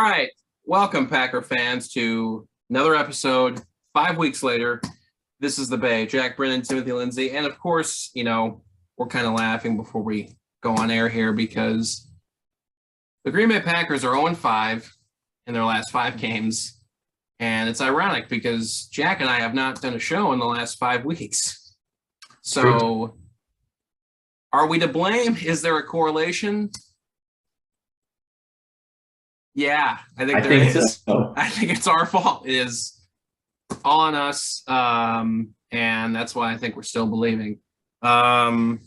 All right. Welcome, Packer fans, to another episode 5 weeks later. This is the Bay. Jack Brennan, Timothy Lindsay. And of course, we're kind of laughing before we go on air here because the Green Bay Packers are 0-5 in their last 5 games. And it's ironic because Jack and I have not done a show in the last 5 weeks. So are we to blame? Is there a correlation? Yeah, I think there is. So. I think it's our fault. It is all on us, and that's why I think we're still believing. Let's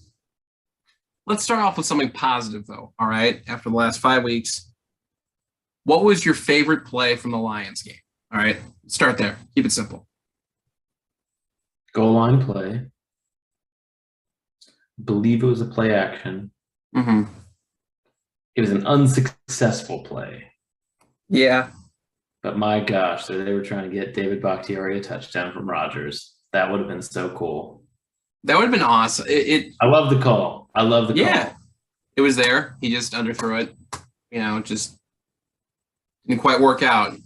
start off with something positive, though, all right? After the last 5 weeks, what was your favorite play from the Lions game? All right, start there. Keep it simple. Goal line play. Believe it was a play action. Mm-hmm. It was an unsuccessful play. Yeah. But my gosh, so they were trying to get David Bakhtiari a touchdown from Rodgers. That would have been so cool. That would have been awesome. I love the call. Yeah, it was there. He just underthrew it. It just didn't quite work out.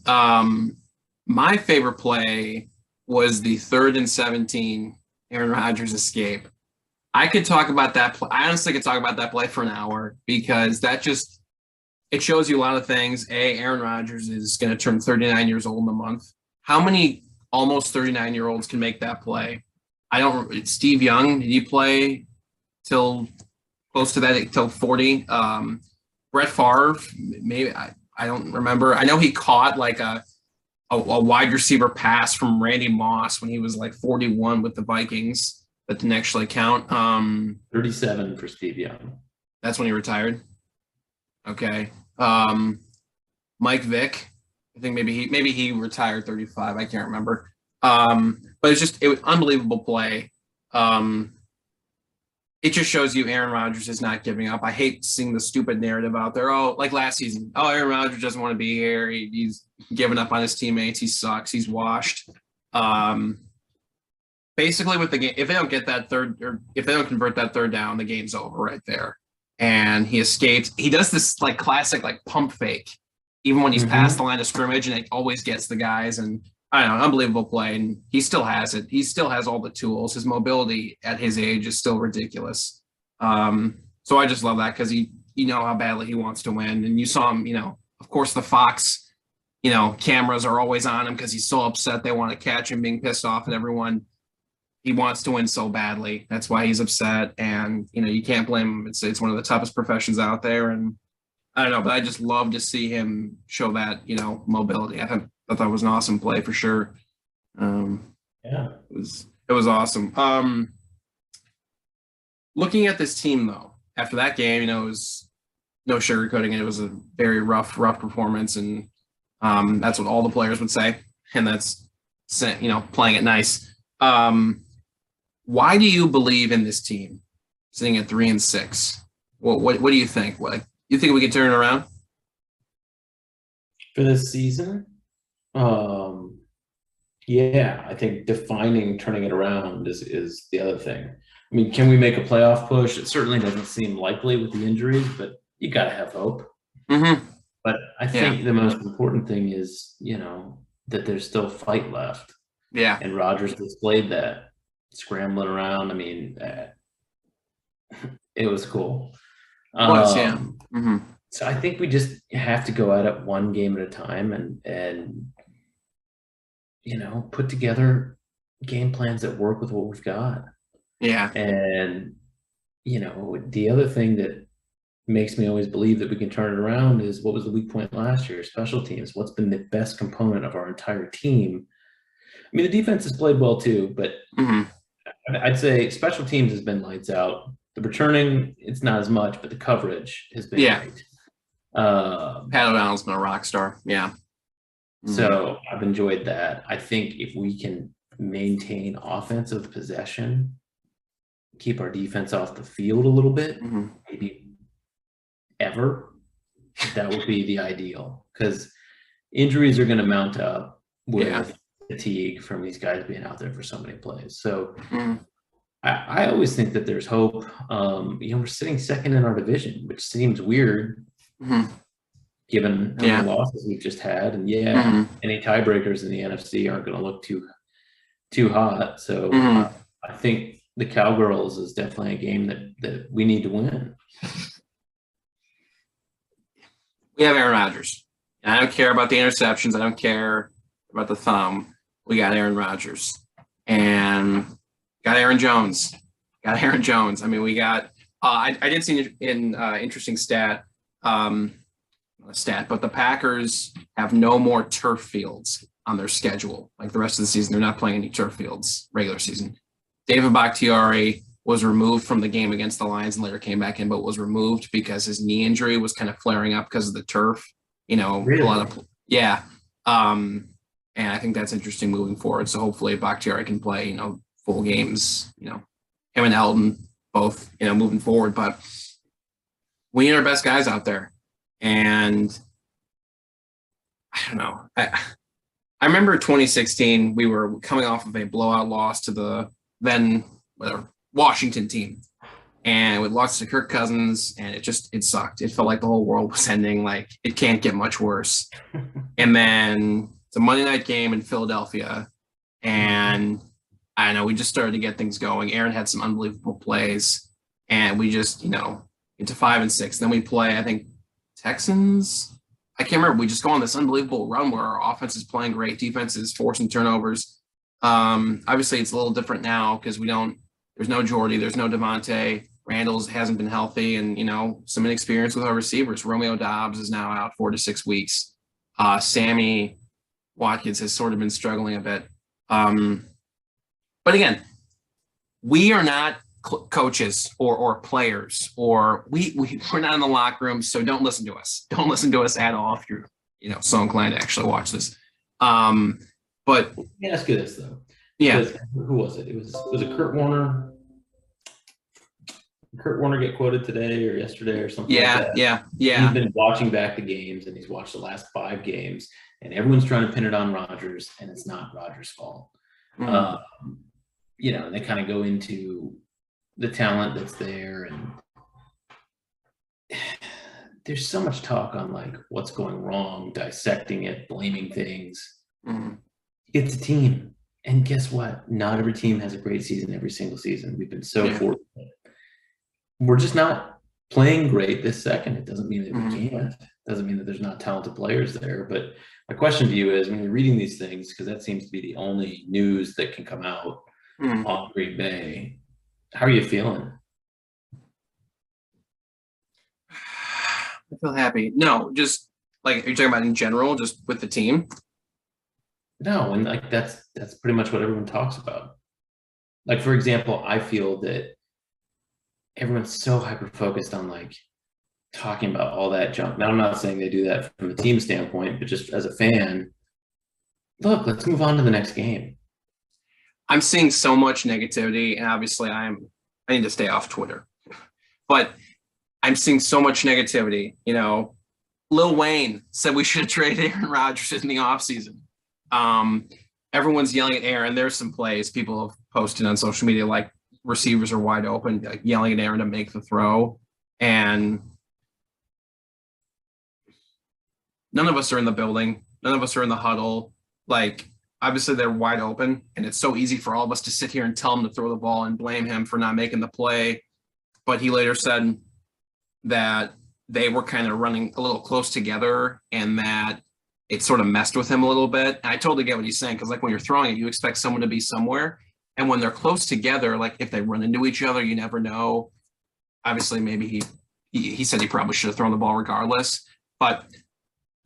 My favorite play was the 3rd and 17 Aaron Rodgers escape. I could talk about that play. I honestly could talk about that play for an hour because it shows you a lot of things. Aaron Rodgers is going to turn 39 years old in a month. How many almost 39-year-olds can make that play? Steve Young, did he play till close to that, till 40? Brett Favre, maybe, I don't remember. I know he caught like a wide receiver pass from Randy Moss when he was like 41 with the Vikings. That didn't actually count. 37 for Steve Young. That's when he retired. Okay. Mike Vick, I think maybe he retired 35. I can't remember. But it was unbelievable play. It just shows you Aaron Rodgers is not giving up. I hate seeing the stupid narrative out there. Oh, like last season. Oh, Aaron Rodgers doesn't want to be here. He's given up on his teammates. He sucks. He's washed. Basically, with the game, if they don't get that third, or if they don't convert that third down, the game's over right there. And he escapes. He does this like classic like pump fake, even when he's past the line of scrimmage, and it always gets the guys. And I don't know, unbelievable play. And he still has it. He still has all the tools. His mobility at his age is still ridiculous. So I just love that because you know how badly he wants to win. And you saw him, of course the Fox, cameras are always on him because he's so upset they want to catch him being pissed off at everyone. He wants to win so badly. That's why he's upset. And, you can't blame him. It's one of the toughest professions out there. And I don't know, but I just love to see him show that, mobility. I thought that was an awesome play for sure. Yeah, it was awesome. Looking at this team though, after that game, it was no sugarcoating it. It was a very rough performance. And that's what all the players would say. And that's, playing it nice. Why do you believe in this team sitting at 3-6? What do you think? You think we can turn it around for this season? Yeah, I think turning it around is the other thing. I mean, can we make a playoff push? It certainly doesn't seem likely with the injuries, but you got to have hope. Mm-hmm. But I think the most important thing is, that there's still fight left. Yeah. And Rodgers displayed that, scrambling around. I mean, it was cool. Yeah. Mm-hmm. So I think we just have to go at it one game at a time and put together game plans that work with what we've got. Yeah. And, the other thing that makes me always believe that we can turn it around is what was the weak point last year? Special teams. What's been the best component of our entire team? I mean, the defense has played well too, but I'd say special teams has been lights out. The returning, it's not as much, but the coverage has been great. Pat O'Donnell's been a rock star. Yeah. So I've enjoyed that. I think if we can maintain offensive possession, keep our defense off the field a little bit, maybe ever, that would be the ideal. Because injuries are going to mount up with fatigue from these guys being out there for so many plays. So I always think that there's hope. We're sitting second in our division, which seems weird. given how Yeah. many losses we've just had. And any tiebreakers in the NFC aren't going to look too hot. So I think the Cowgirls is definitely a game that we need to win. We have Aaron Rodgers. And I don't care about the interceptions. I don't care about the thumb. We got Aaron Rodgers. And got Aaron Jones. I mean, we got I did see an interesting stat, but the Packers have no more turf fields on their schedule. Like the rest of the season, they're not playing any turf fields regular season. David Bakhtiari was removed from the game against the Lions and later came back in, but was removed because his knee injury was kind of flaring up because of the turf. Really? A lot of and I think that's interesting moving forward. So hopefully Bakhtiari can play, full games, him and Elton both, moving forward. But we need our best guys out there. And I don't know. I remember 2016, we were coming off of a blowout loss to the then Washington team. And we lost to Kirk Cousins, and it sucked. It felt like the whole world was ending. Like, it can't get much worse. And then it's a Monday night game in Philadelphia. And I don't know, we just started to get things going. Aaron had some unbelievable plays. And we just, into 5-6. Then we play, I think, Texans. I can't remember. We just go on this unbelievable run where our offense is playing great, defense is forcing turnovers. Obviously, it's a little different now because there's no Jordy, there's no Devontae. Randall's hasn't been healthy, and some inexperience with our receivers. Romeo Dobbs is now out 4 to 6 weeks. Sammy Watkins has sort of been struggling a bit. But again, we are not coaches or players, or we're not in the locker room, so don't listen to us. Don't listen to us at all if you're so inclined to actually watch this. But let me ask you this though. Yeah. Who was it? Was it Kurt Warner? Kurt Warner get quoted today or yesterday or something like that? Yeah. He's been watching back the games, and he's watched the last 5 games, and everyone's trying to pin it on Rodgers, and it's not Rodgers' fault. And they kind of go into the talent that's there, and there's so much talk on like what's going wrong, dissecting it, blaming things. It's a team. And guess what? Not every team has a great season every single season. We've been so fortunate. We're just not playing great this second. It doesn't mean that we can't. It doesn't mean that there's not talented players there. But my question to you is, when you're reading these things, because that seems to be the only news that can come out on Green Bay, how are you feeling? I feel happy. No, just like, are you talking about in general, just with the team? No, and like that's pretty much what everyone talks about. Like, for example, I feel that everyone's so hyper-focused on like talking about all that junk. Now, I'm not saying they do that from a team standpoint, but just as a fan, look, let's move on to the next game. I'm seeing so much negativity, and obviously I need to stay off Twitter, but I'm seeing so much negativity. Lil Wayne said we should have traded Aaron Rodgers in the offseason. Everyone's yelling at Aaron. There's some plays people have posted on social media, like receivers are wide open, like yelling at Aaron to make the throw. And none of us are in the building. None of us are in the huddle. Like, obviously they're wide open, and it's so easy for all of us to sit here and tell him to throw the ball and blame him for not making the play. But he later said that they were kind of running a little close together, and that it sort of messed with him a little bit. And I totally get what he's saying, because like when you're throwing it, you expect someone to be somewhere. And when they're close together, like if they run into each other, you never know. Obviously, maybe he said he probably should have thrown the ball regardless. But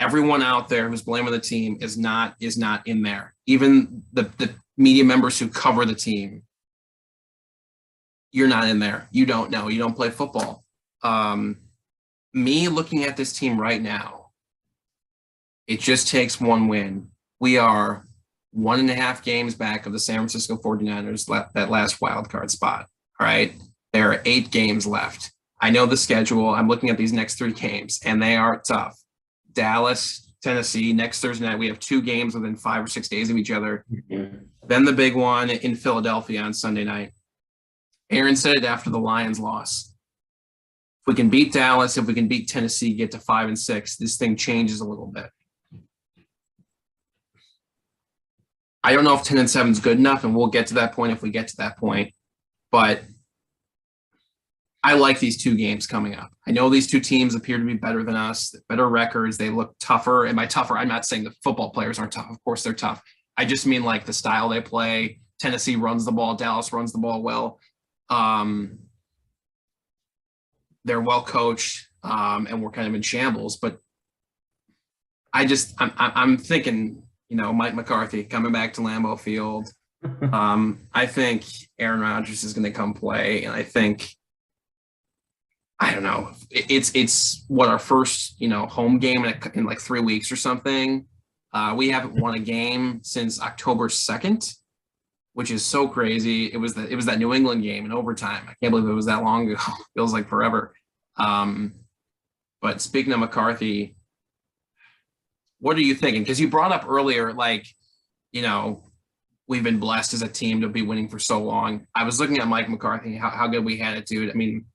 everyone out there who's blaming the team is not in there. Even the media members who cover the team, you're not in there. You don't know. You don't play football. Me looking at this team right now, it just takes one win. We are 1.5 games back of the San Francisco 49ers, that last wild card spot. All right. There are 8 games left. I know the schedule. I'm looking at these next 3 games, and they are tough. Dallas, Tennessee, next Thursday night. We have 2 games within 5 or 6 days of each other. Then the big one in Philadelphia on Sunday night. Aaron said it after the Lions loss. we can beat Dallas, if we can beat Tennessee, get to 5-6, this thing changes a little bit. I don't know if 10-7 is good enough, and we'll get to that point if we get to that point. But I like these two games coming up. I know these two teams appear to be better than us, better records. They look tougher. And by tougher, I'm not saying the football players aren't tough. Of course, they're tough. I just mean like the style they play. Tennessee runs the ball. Dallas runs the ball well. They're well coached, and we're kind of in shambles. But I'm thinking, Mike McCarthy coming back to Lambeau Field. I think Aaron Rodgers is going to come play, and I don't know. It's what our first, home game in like 3 weeks or something. We haven't won a game since October 2nd, which is so crazy. It was that New England game in overtime. I can't believe it was that long ago. Feels like forever. But speaking of McCarthy, what are you thinking? Because you brought up earlier, we've been blessed as a team to be winning for so long. I was looking at Mike McCarthy, how good we had it, dude. I mean,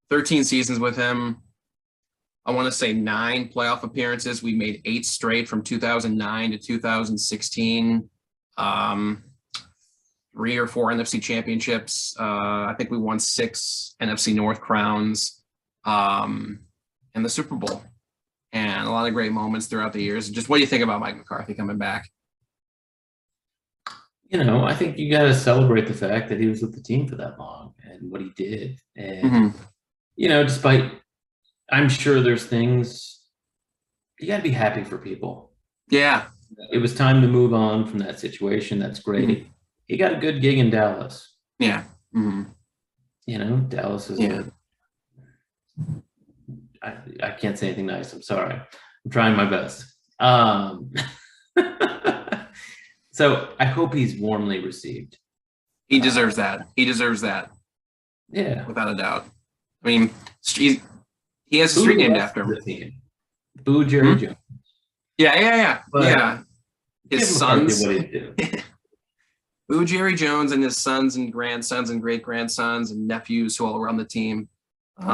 13 seasons with him. I want to say 9 playoff appearances. We made 8 straight from 2009 to 2016. 3 or 4 NFC championships. I think we won 6 NFC North crowns, and the Super Bowl, and a lot of great moments throughout the years. Just what do you think about Mike McCarthy coming back? I think you got to celebrate the fact that he was with the team for that long and what he did. And, despite, I'm sure there's things, you got to be happy for people. Yeah. It was time to move on from that situation. That's great. Mm-hmm. He got a good gig in Dallas. Yeah. Mm-hmm. Dallas is I can't say anything nice. I'm sorry. I'm trying my best. So I hope he's warmly received. He deserves that. He deserves that. Yeah. Without a doubt. I mean, he has a street named after him. Boo Jerry Jones. Yeah. But yeah. His sons. What he'd do. Boo Jerry Jones and his sons and grandsons and great-grandsons and nephews who all run the team. He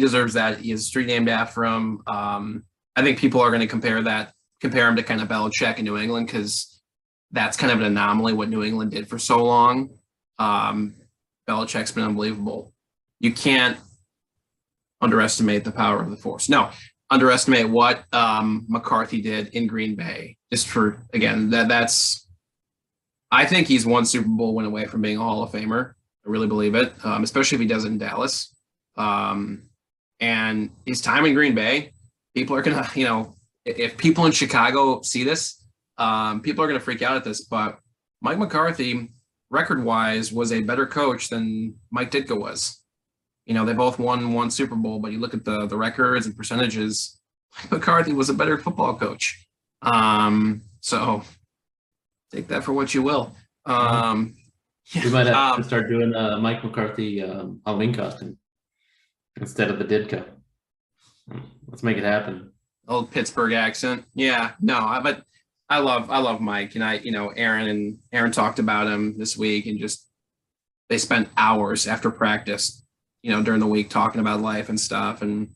deserves that. He has a street named after him. I think people are going to compare him to kind of Belichick in New England, because that's kind of an anomaly what New England did for so long. Belichick's been unbelievable. You can't underestimate the power of the force. No, underestimate what McCarthy did in Green Bay. Just for, again, that's I think he's one Super Bowl win away from being a Hall of Famer. I really believe it, especially if he does it in Dallas. And his time in Green Bay, people are going to, if people in Chicago see this, people are going to freak out at this. But Mike McCarthy, record-wise, was a better coach than Mike Ditka was. They both won one Super Bowl, but you look at the records and percentages, Mike McCarthy was a better football coach. So take that for what you will. We might have to start doing a Mike McCarthy Halloween costume instead of the Ditka. Let's make it happen. Old Pittsburgh accent. Yeah, no, but I love Mike, and Aaron talked about him this week, and just they spent hours after practice, during the week talking about life and stuff. And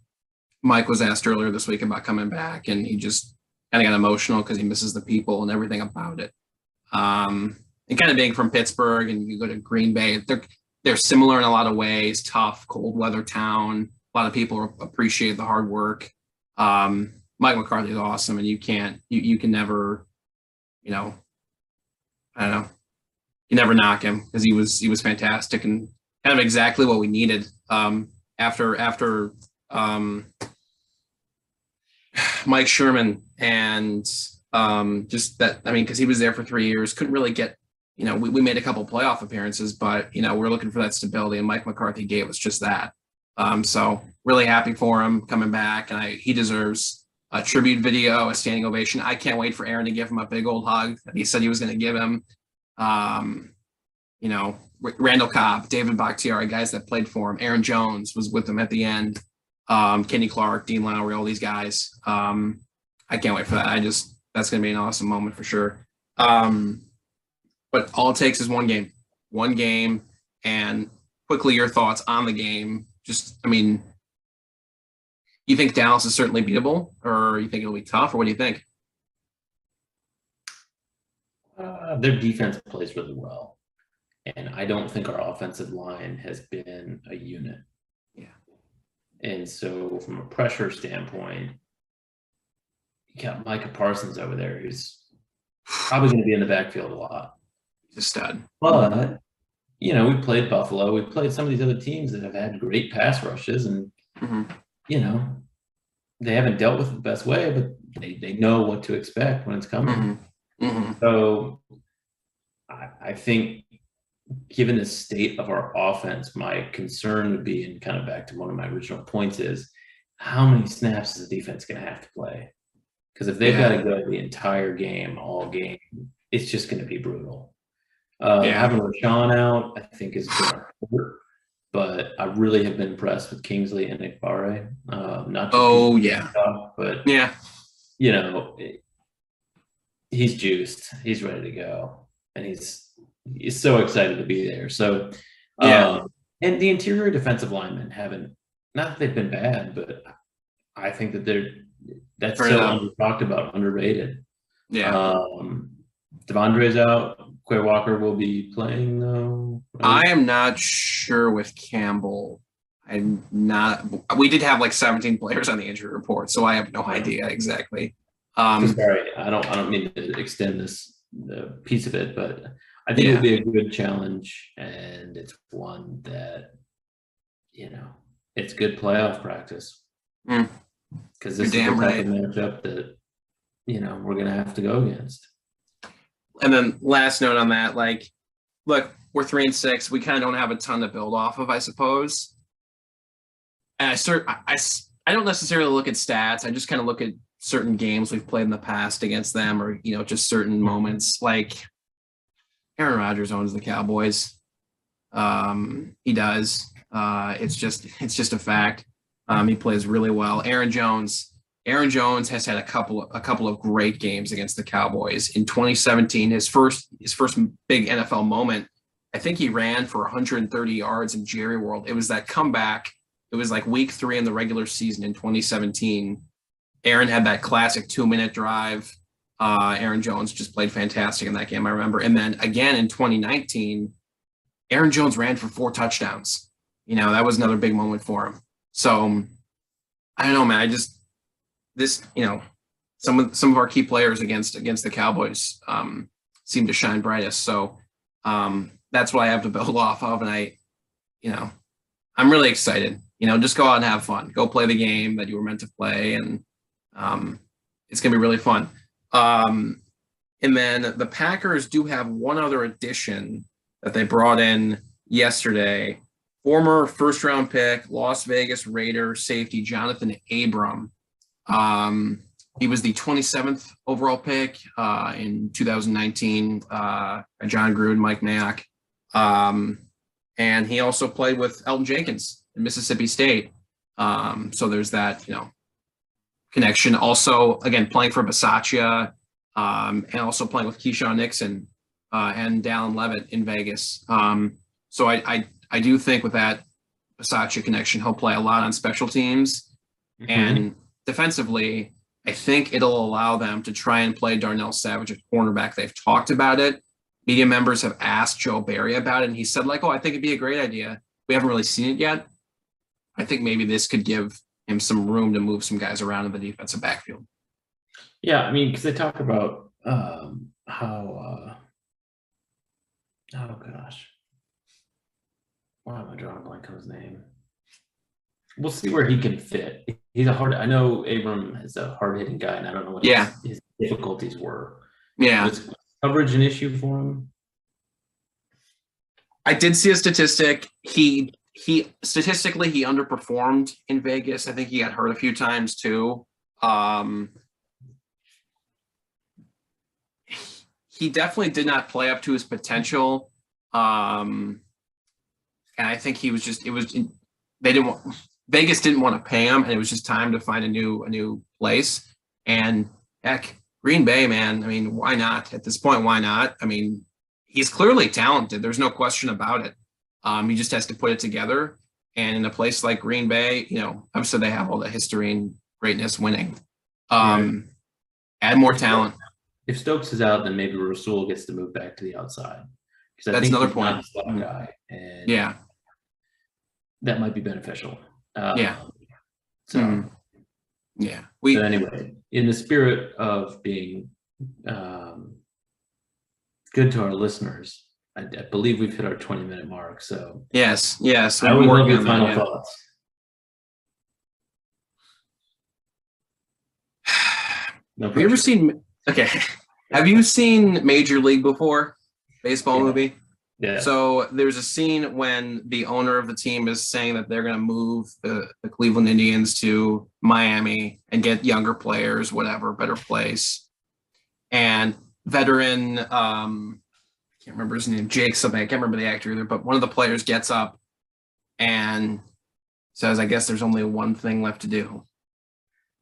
Mike was asked earlier this week about coming back, and he just kind of got emotional because he misses the people and everything about it. And kind of being from Pittsburgh, and you go to Green Bay, they're similar in a lot of ways. Tough, cold weather town. A lot of people appreciate the hard work. Mike McCarthy is awesome, and you can never, I don't know, you never knock him, because he was fantastic and kind of exactly what we needed after Mike Sherman, and just that, because he was there for 3 years, couldn't really get, we made a couple playoff appearances, but we're looking for that stability, and Mike McCarthy gave us just that. So really happy for him coming back, and he deserves a tribute video, a standing ovation. I can't wait for Aaron to give him a big old hug that he said he was going to give him. Randall Cobb, David Bakhtiari, guys that played for him. Aaron Jones was with him at the end. Kenny Clark, Dean Lowry, all these guys. I can't wait for that. That's going to be an awesome moment for sure. But all it takes is one game, and quickly your thoughts on the game. Just, I mean, you think Dallas is certainly beatable, or you think it'll be tough, or what do you think? Their defense plays really well, and I don't think our offensive line has been a unit. Yeah. And so, from a pressure standpoint, you got Micah Parsons over there, who's probably going to be in the backfield a lot. He's a stud. But, you know, we played Buffalo. We played some of these other teams that have had great pass rushes, and, you know, they haven't dealt with it the best way, but they know what to expect when it's coming. So I think, given the state of our offense, my concern would be, and kind of back to one of my original points, is how many snaps is the defense going to have to play? Because if they've got to go the entire game, all game, it's just going to be brutal. Having Rashawn out, I think, is going to hurt. But I really have been impressed with Kingsley and Ikbare. Not just but you know, he's juiced. He's ready to go, and he's so excited to be there. So, and the interior defensive linemen haven't, not that they've been bad, but I think that that's so talked about, underrated. Devondre's out. Quay Walker will be playing, though. Right? I am not sure with Campbell. We did have like 17 players on the injury report, so I have no idea exactly. Sorry, I don't mean to extend this piece of it, but I think it'll be a good challenge, and it's one that, you know, it's good playoff practice. Because this is the type of matchup that, you know, we're going to have to go against. And then last note on that, like, look, we're 3-6. We kind of don't have a ton to build off of, I suppose. And I don't necessarily look at stats. I just kind of look at certain games we've played in the past against them, or, you know, just certain moments. Like, Aaron Rodgers owns the Cowboys. He does. It's just a fact. He plays really well. Aaron Jones has had a couple of great games against the Cowboys. In 2017, his first big NFL moment, I think he ran for 130 yards in Jerry World. It was that comeback. It was like week 3 in the regular season in 2017. Aaron had that classic 2-minute drive. Aaron Jones just played fantastic in that game, I remember. And then again in 2019, Aaron Jones ran for 4 touchdowns. You know, that was another big moment for him. So I don't know, man. You know, some of our key players against the Cowboys seem to shine brightest. So that's what I have to build off of. And I'm really excited. You know, just go out and have fun. Go play the game that you were meant to play. And it's going to be really fun. And then the Packers do have one other addition that they brought in yesterday. Former first-round pick, Las Vegas Raider safety Johnathan Abram. He was the 27th overall pick in 2019 by John Gruden, Mike Mayock. And he also played with Elton Jenkins in Mississippi State. So there's that, you know, connection. Also, again, playing for Bisaccia, and also playing with Keyshawn Nixon and Dallin Levitt in Vegas. So I do think with that Bisaccia connection, he'll play a lot on special teams. And defensively, I think it'll allow them to try and play Darnell Savage at cornerback. They've talked about it. Media members have asked Joe Barry about it, and he said, like, oh, I think it'd be a great idea. We haven't really seen it yet. I think maybe this could give him some room to move some guys around in the defensive backfield. Yeah, I mean, because they talk about oh gosh, why am I drawing a blank on his name? We'll see where he can fit. He's I know Abram is a hard-hitting guy, and I don't know what his difficulties were. Yeah. Was coverage an issue for him? I did see a statistic. He statistically underperformed in Vegas. I think he got hurt a few times too. He definitely did not play up to his potential. And I think Vegas didn't want to pay him, and it was just time to find a new place. And heck, Green Bay, man, I mean, why not? At this point, why not? I mean, he's clearly talented. There's no question about it. He just has to put it together. And in a place like Green Bay, obviously they have all the history and greatness winning. Right. Add more talent. If Stokes is out, then maybe Rasul gets to move back to the outside. Because I That's think another he's point. not a slot guy, and Yeah. that might be beneficial. Yeah. So, yeah. But anyway, in the spirit of being good to our listeners, I believe we've hit our 20-minute mark. So yes. I would love your final thoughts. No Have you ever seen? Okay. Have you seen Major League before? Baseball movie. Yeah. So there's a scene when the owner of the team is saying that they're going to move the Cleveland Indians to Miami and get younger players, whatever, better place. And veteran, I can't remember his name, Jake something. I can't remember the actor either, but one of the players gets up and says, I guess there's only one thing left to do.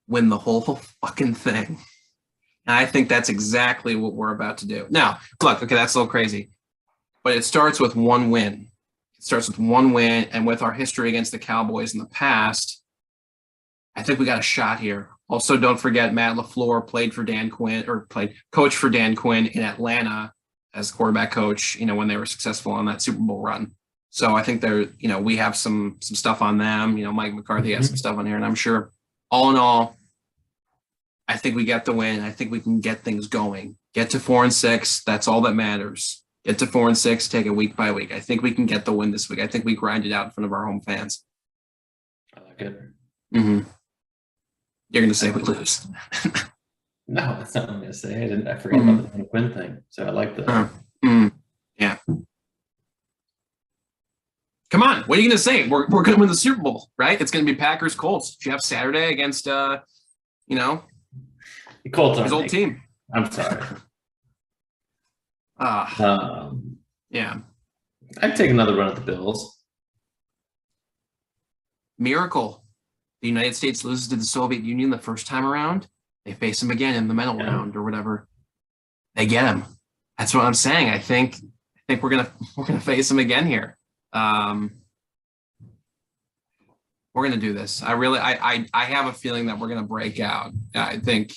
Win the whole fucking thing. And I think that's exactly what we're about to do. Now, look, okay, that's a little crazy. But it starts with one win. It starts with one win, and with our history against the Cowboys in the past, I think we got a shot here. Also, don't forget Matt LaFleur coached for Dan Quinn in Atlanta as quarterback coach, when they were successful on that Super Bowl run. So I think we have some stuff on them. Mike McCarthy has some stuff on here, and I'm sure all in all, I think we get the win. I think we can get things going. Get to 4-6. That's all that matters. Get to 4-6, take it week by week. I think we can get the win this week. I think we grind it out in front of our home fans. I like it. Mm-hmm. You're going to say we lose. No, that's not what I'm going to say. I forgot about the Quinn thing. So I like that. Yeah. Come on. What are you going to say? We're going to win the Super Bowl, right? It's going to be Packers Colts. Jeff Saturday against, the Colts his old team. I'm sorry. Yeah. I'd take another run at the Bills. Miracle. The United States loses to the Soviet Union the first time around. They face them again in the medal round or whatever. They get him. That's what I'm saying. I think we're gonna face them again here. We're gonna do this. I have a feeling that we're gonna break out. I think.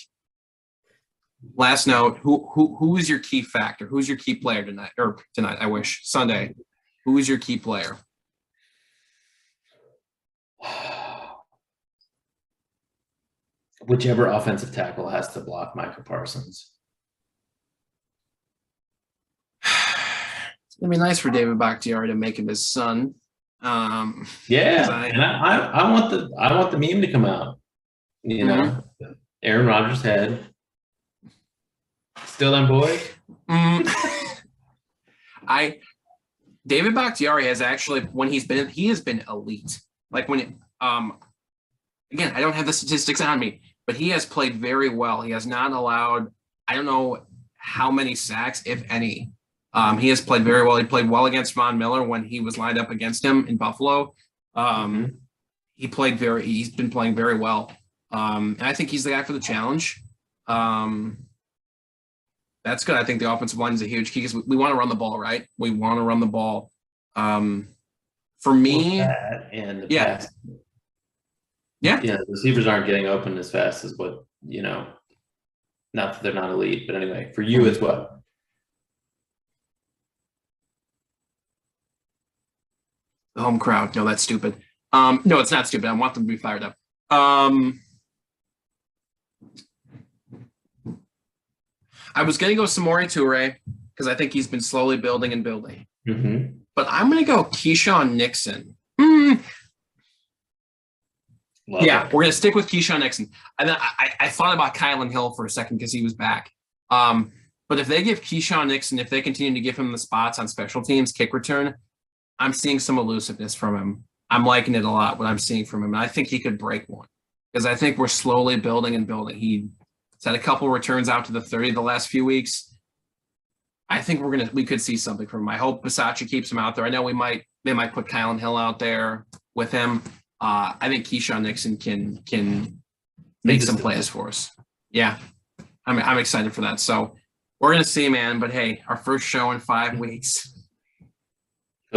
Last note, who is your key factor? Who's your key player tonight? Or tonight, I wish. Sunday. Who is your key player? Whichever offensive tackle has to block Micah Parsons. It's going to be nice for David Bakhtiari to make him his son. And I want the meme to come out. Aaron Rodgers' head. Still them boys? David Bakhtiari has actually, when he has been elite. Like when again, I don't have the statistics on me, but he has played very well. He has not allowed, I don't know how many sacks, if any. He has played very well. He played well against Von Miller when he was lined up against him in Buffalo. He's been playing very well. And I think he's the guy for the challenge. That's good. I think the offensive line is a huge key because we want to run the ball, right? We want to run the ball. For me, and the pass. Yeah, the receivers aren't getting open as fast as what, not that they're not elite, but anyway, for you, it's what? The home crowd. No, that's stupid. No, it's not stupid. I want them to be fired up. I was going to go Samori Toure because I think he's been slowly building and building. But I'm going to go Keyshawn Nixon. We're going to stick with Keyshawn Nixon. And then I thought about Kylan Hill for a second because he was back. But if they give Keyshawn Nixon, if they continue to give him the spots on special teams, kick return, I'm seeing some elusiveness from him. I'm liking it a lot, what I'm seeing from him. And I think he could break one because I think we're slowly building and building. He's had a couple returns out to the 30 the last few weeks. I think we could see something from him. I hope Bisaccia keeps him out there. I know they might put Kylan Hill out there with him. I think Keyshawn Nixon can make some plays for us. Yeah, I'm excited for that. So we're gonna see, man. But hey, our first show in 5 weeks.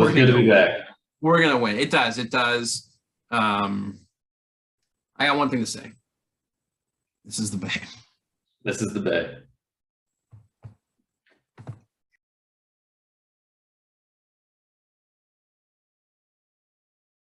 Feels good to be back. We're gonna win. It does. It does. I got one thing to say. This is the Bay. This is the Bay.